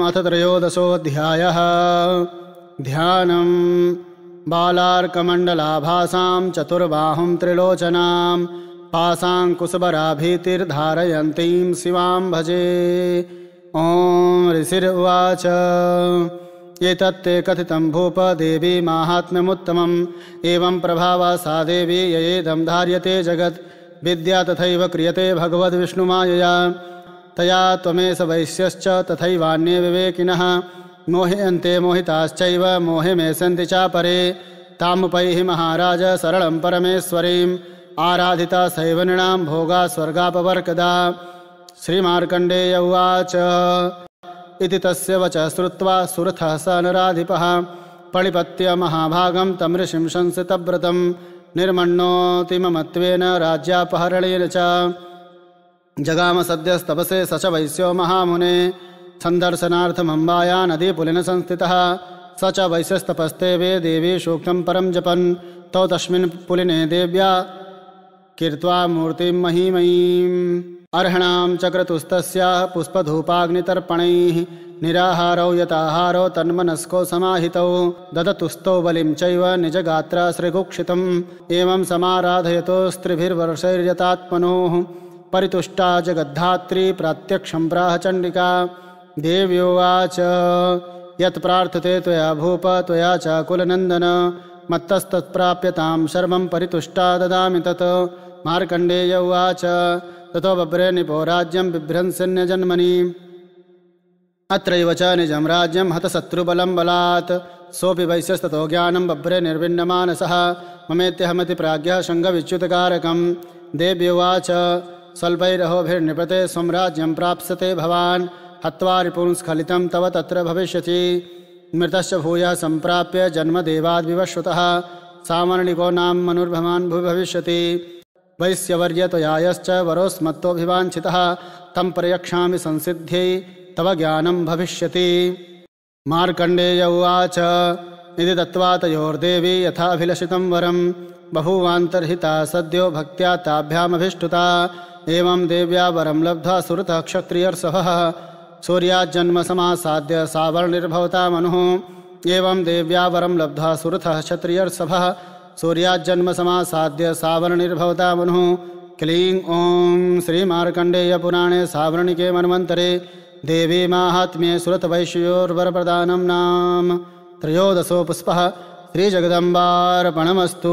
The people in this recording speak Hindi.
अथ त्रयोदशोऽध्यायः। ध्यानं बालार्कमण्डलाभासां चतुर्बाहुं त्रिलोचनां पाशाङ्कुशबराभीतिर्धारयन्तीं शिवां भजे। ॐ ऋषिर्वाच एतत्ते कथितं भूप देवी माहात्म्यमुत्तमम्। एवं प्रभावा सा देवी ययेदं धार्यते जगत्। विद्या तथैव क्रियते भगवद्विष्णुमायया। तया त्वमेष वैश्यश्च तथैवान्ये विवेकिनः। मोह्यन्ते मोहिताश्चैव मोहे मे सन्ति चापरे। तामुपैहि महाराज सरलं परमेश्वरीम्। आराधिता सैव नृणां भोगा स्वर्गापवर्कदा। श्रीमार्कण्डेय उवाच इति तस्य वचः श्रुत्वा सुरथः स नराधिपः पणिपत्य महाभागं तं ऋषिं संसितव्रतं। निर्मण्णोतिममत्वेन राज्यापहरणेन च जगाम सद्यस्तपसे स च वैश्यो महामुने। सन्दर्शनार्थमम्बाया नदीपुलिन संस्थितः स च वैश्यस्तपस्ते वे देवी सूक्तं परं जपन्। तौ तस्मिन् पुलिने देव्या कीर्त्वा मूर्तिं महीमयीम्। अर्हणां चक्रतुस्तस्याः पुष्पधूपाग्नितर्पणैः निराहारौ यताहारौ तन्मनस्को समाहितौ ददतुस्तौ बलिं चैव निजगात्रा श्रीकुक्षितम्। एवं समाराधयतो स्त्रिभिर्वर्षैर्यतात्मनोः परितुष्टा जगद्धात्री प्रत्यक्षं प्राह चण्डिका। देव्योवाच यत् प्रार्थते त्वया भूप त्वया च कुलनन्दन मत्तस्तत्प्राप्यतां सर्वं परितुष्टा ददामि तत्। मार्कण्डेय उवाच ततो बभ्रे निपो राज्यं बिभ्रंसन्यजन्मनि। अत्रैव च निजं राज्यं हतशत्रुबलं बलात्। सोऽपि वैश्यस्ततो ज्ञानं बभ्रे निर्विण्णमानसः ममेत्यहमति प्राज्ञः शङ्गविच्युतकारकम्। देव्युवाच स्वल्पैरहोभिर्निपते स्वं राज्यं प्राप्स्यते भवान्। हत्वा रिपुंस्खलितं तव तत्र भविष्यति। मृतश्च भूयः सम्प्राप्य जन्मदेवाद्विवश्रुतः सामर्णिको नाम मनुर्भवान् भुवि भविष्यति। वैश्यवर्य त्वयायश्च वरोस्मत्तोऽभिवाञ्छितः तं प्रयक्षामि संसिद्ध्यै तव ज्ञानं भविष्यति। मार्कण्डेय उवाच इति दत्त्वा तयोर्देवी यथाभिलषितं वरं बभूवान्तर्हिता सद्यो भक्त्या ताभ्यामभिष्टुता। एवं देव्या वरं लब्ध्वा सुरतः क्षत्रियर्षभः सूर्याज्जन्मसमासाद्य सावर्णिर्भवता मनुः। एवं देव्या वरं लब्ध्वा सुरतः क्षत्रियर्षभः सूर्याज्जन्मसमासाद्य सावर्णिर्भवता मनुः। क्लीं ॐ श्रीमार्कण्डेयपुराणे सावर्णिके मन्वन्तरे देवी माहात्म्ये सुरतवैश्योर्वरप्रदानं नाम त्रयोदशो पुष्पः। श्रीजगदम्बार्पणमस्तु।